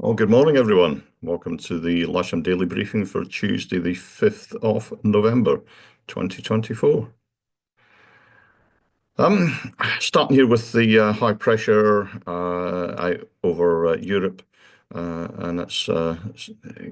Well, good morning, everyone. Welcome to the Lasham Daily Briefing for Tuesday, the 5th of November, 2024. Starting here with the high pressure out over Europe, and it's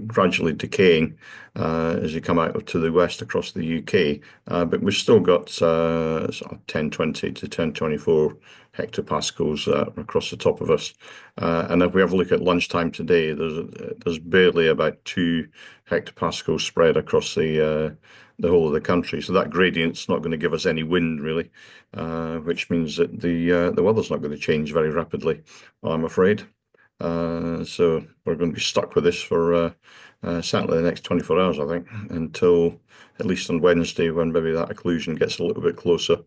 gradually decaying as you come out to the west across the UK. But we've still got sort of 1020 to 1024 hectopascals across the top of us. And if we have a look at lunchtime today, there's barely about 2 hectopascals spread across the whole of the country. So that gradient's not going to give us any wind really, which means that the weather's not going to change very rapidly, I'm afraid. So we're going to be stuck with this for certainly the next 24 hours, I think, until at least on Wednesday when maybe that occlusion gets a little bit closer.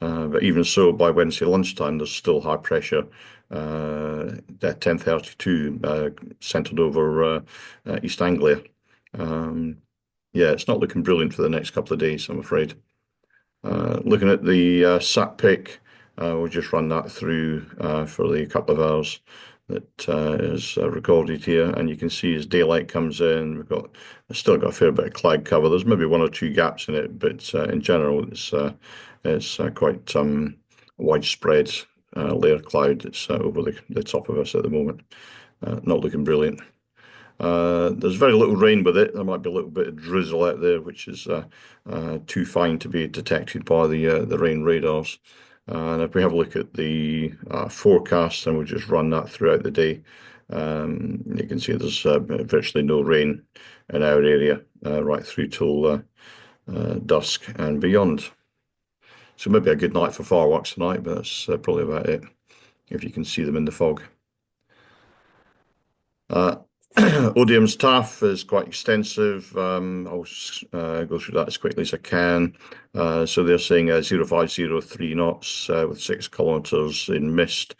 But even so, by Wednesday lunchtime, there's still high pressure at 1032 centred over East Anglia. Yeah, it's not looking brilliant for the next couple of days, I'm afraid. Looking at the sat pick, we'll just run that through for the couple of hours that is recorded here, and you can see as daylight comes in, we've still got a fair bit of cloud cover. There's maybe one or two gaps in it, but in general, it's quite widespread layer cloud that's over the top of us at the moment. Not looking brilliant. There's very little rain with it. There might be a little bit of drizzle out there, which is too fine to be detected by the rain radars. And if we have a look at the forecast, and we'll just run that throughout the day, you can see there's virtually no rain in our area right through till dusk and beyond. So maybe a good night for fireworks tonight, but that's probably about it, if you can see them in the fog. Odium's TAF is quite extensive. I'll go through that as quickly as I can. So they're saying 0503 knots with 6 kilometers in mist,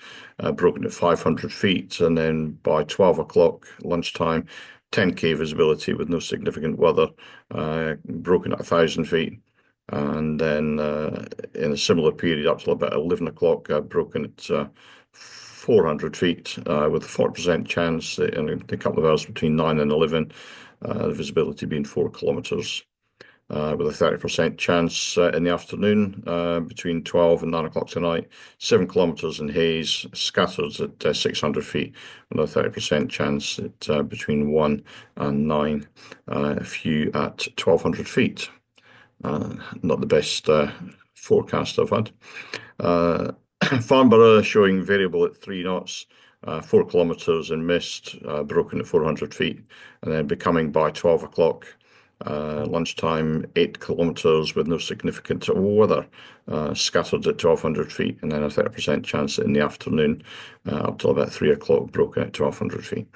broken at 500 feet, and then by 12 o'clock lunchtime, 10k visibility with no significant weather, broken at 1,000 feet. And then in a similar period up till about 11 o'clock, broken at 400 feet with a 40% chance in a couple of hours between 9 and 11, the visibility being 4 kilometers, with a 30% chance in the afternoon between 12 and 9 o'clock tonight, 7 kilometers in haze, scattered at 600 feet, with a 30% chance at between 1 and 9, a few at 1,200 feet. Not the best forecast I've had. Farnborough showing variable at 3 knots, 4 kilometers in mist, broken at 400 feet, and then becoming by 12 o'clock lunchtime, 8 kilometers with no significant weather, scattered at 1,200 feet, and then a 30% chance in the afternoon up till about 3 o'clock, broken at 1,200 feet.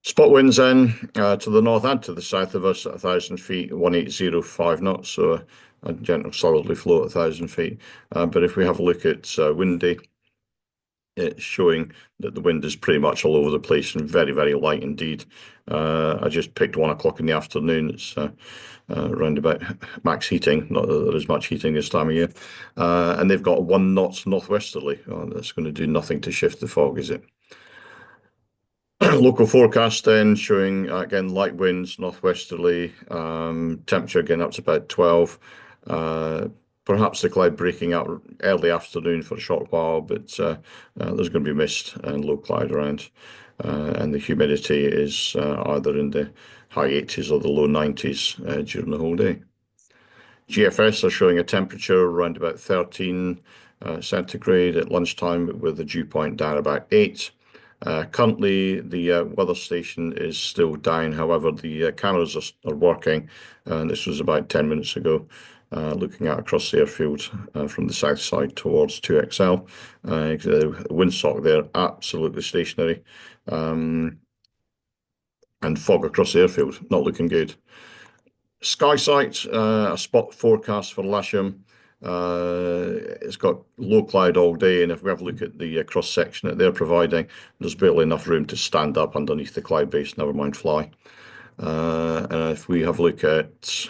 Spot winds then to the north and to the south of us at 1,000 feet, 1805 knots, so a gentle southerly flow at 1,000 feet. But if we have a look at windy, it's showing that the wind is pretty much all over the place and very, very light indeed. I just picked 1 o'clock in the afternoon. It's around about max heating, not that there is much heating this time of year. And they've got 1 knot northwesterly. Oh, that's going to do nothing to shift the fog, is it? Local forecast then showing again light winds northwesterly, temperature again up to about 12. Perhaps the cloud breaking up early afternoon for a short while, but there's going to be mist and low cloud around, and the humidity is either in the high 80s or the low 90s during the whole day. GFS are showing a temperature around about 13 centigrade at lunchtime with the dew point down about 8. Currently, the weather station is still down. However, the cameras are working, and this was about 10 minutes ago, looking out across the airfield from the south side towards 2XL. The windsock there, absolutely stationary, and fog across the airfield, not looking good. SkySight, a spot forecast for Lasham. It's got low cloud all day, and if we have a look at the cross section that they're providing, there's barely enough room to stand up underneath the cloud base, never mind fly. And if we have a look at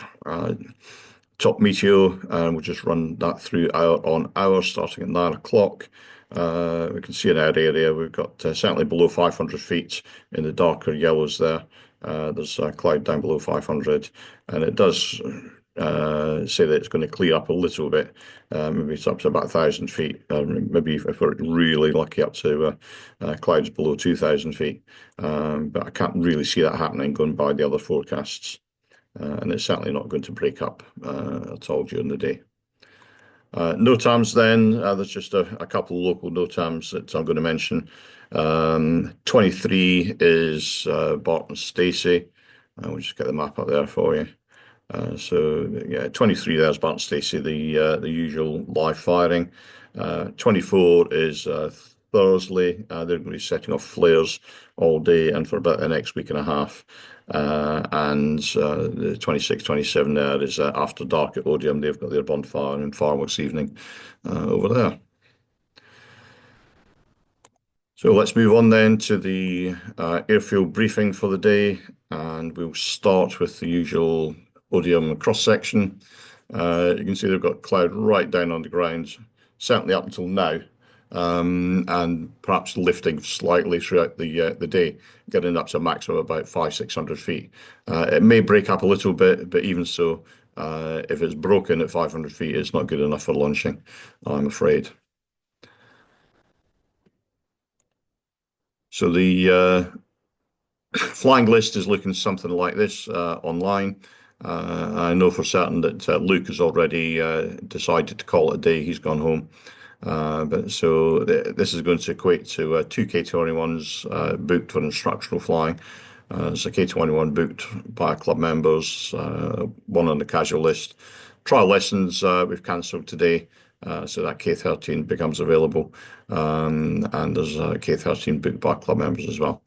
top meteo, and we'll just run that through hour on hour, starting at 9 o'clock. We can see in our area we've got certainly below 500 feet in the darker yellows there. There's a cloud down below 500, and it does say that it's going to clear up a little bit. Maybe it's up to about 1,000 feet. Maybe if we're really lucky, up to clouds below 2,000 feet. But I can't really see that happening going by the other forecasts. And it's certainly not going to break up at all during the day. NOTAMs then, there's just a couple of local NOTAMs that I'm going to mention. 23 is Barton Stacey. We'll just get the map up there for you. So yeah, 23 there's Barton Stacey, the usual live firing. 24 is Thursley. They're going to be setting off flares all day and for about the next week and a half. And the 26, 27 there is After Dark at Odium. They've got their bonfire and fireworks evening over there. So let's move on then to the airfield briefing for the day, and we'll start with the usual Odium cross section. You can see they've got cloud right down on the ground, certainly up until now, and perhaps lifting slightly throughout the day, getting up to a max of about 500-600 feet. It may break up a little bit, but even so, if it's broken at 500 feet, it's not good enough for launching, I'm afraid. So the flying list is looking something like this online. I know for certain that Luke has already decided to call it a day. He's gone home. But so this is going to equate to two K21s booked for instructional flying. There's a K21 booked by club members, one on the casual list. Trial lessons we've cancelled today, so that K13 becomes available. And there's a K13 booked by club members as well.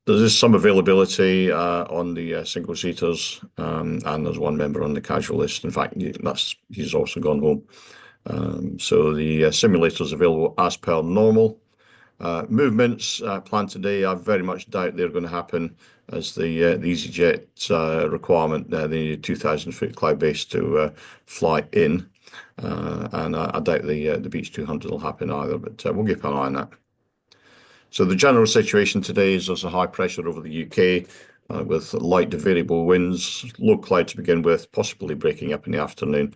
There is some availability on the single seaters, and there's one member on the casual list. In fact, he's also gone home. So the simulator is available as per normal. Movements planned today, I very much doubt they're going to happen, as the EasyJet requirement, they need 2,000-foot cloud base to fly in. And I doubt the Beech 200 will happen either, but we'll keep an eye on that. So the general situation today is there's a high pressure over the UK with light to variable winds, low cloud to begin with, possibly breaking up in the afternoon.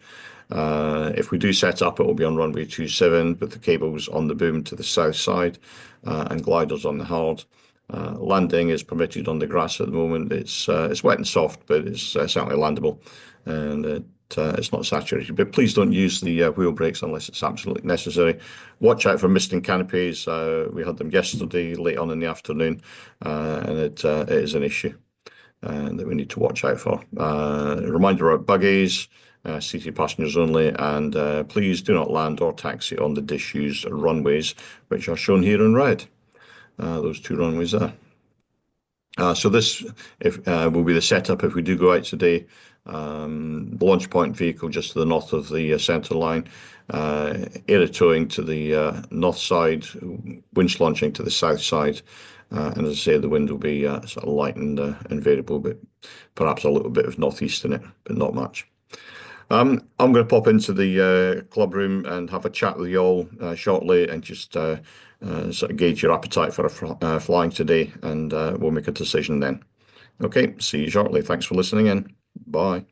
If we do set up, it will be on runway 27 with the cables on the boom to the south side and gliders on the hard. Landing is permitted on the grass at the moment. It's wet and soft, but it's certainly landable, and it's not saturated. But please don't use the wheel brakes unless it's absolutely necessary. Watch out for misting canopies. We had them yesterday, late on in the afternoon, and it is an issue that we need to watch out for. Reminder about buggies. Seated passengers only, and please do not land or taxi on the disused runways, which are shown here in red. Those two runways there. So this will be the setup if we do go out today. The launch point vehicle just to the north of the centre line, air towing to the north side, winch launching to the south side, and as I say, the wind will be sort of light and variable, but perhaps a little bit of northeast in it, but not much. I'm going to pop into the club room and have a chat with you all shortly, and just sort of gauge your appetite for flying today, and we'll make a decision then. Okay, see you shortly. Thanks for listening in. Bye.